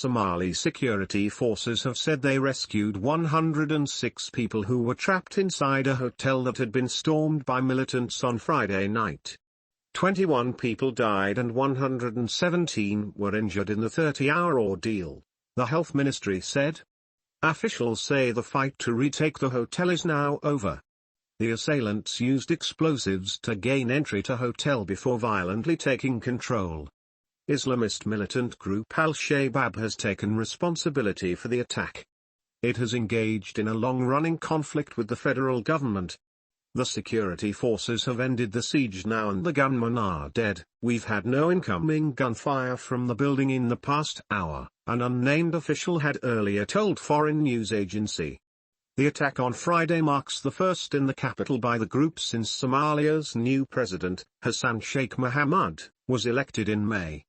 Somali security forces have said they rescued 106 people who were trapped inside a hotel that had been stormed by militants on Friday night. 21 people died and 117 were injured in the 30-hour ordeal, the health ministry said. Officials say the fight to retake the hotel is now over. The assailants used explosives to gain entry to hotel before violently taking control. Islamist militant group Al-Shabaab has taken responsibility for the attack. It has engaged in a long-running conflict with the federal government. The security forces have ended the siege now and the gunmen are dead. We've had no incoming gunfire from the building in the past hour, an unnamed official had earlier told foreign news agency. The attack on Friday marks the first in the capital by the group since Somalia's new president, Hassan Sheikh Mohamud, was elected in May.